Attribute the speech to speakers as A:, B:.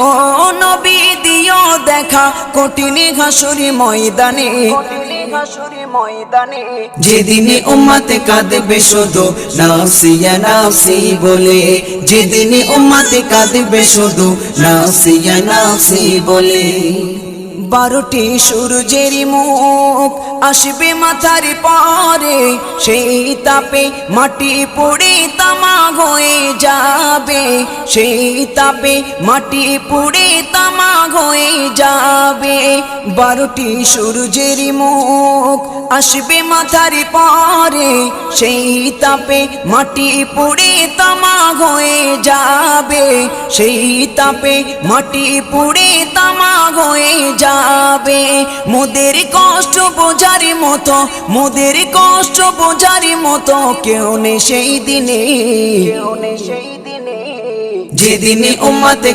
A: ও নবী দিও দেখা কঠিন হাসুরি ময়দানে, যেদিনে উম্মতে কাঁদবে শুধু নাফসি ইয়া নাফসি বলে, যেদিনে উম্মতে কাঁদবে শুধু নাফসি ইয়া নাফসি বলে। 12টি সূর্যের মুখ আসবে মাথার পরে, সেই তাপে মাটি পুড়ে তামা হয়ে যাবে, সেই তাপে মাটি পুড়ে তামা হয়ে যাবে। 12টি সূর্যের মুখ আসবে মাথার পরে, সেই তাপে মাটি পুড়ে তামা হয়ে যাবে, সেই তাপে মাটি পুড়ে তামা হয়ে যাবে। মোদের কষ্ট বোঝার মতো, মোদের কষ্ট বোঝার মতো কেউ নেই সেই দিনে, যেদিনে উম্মতে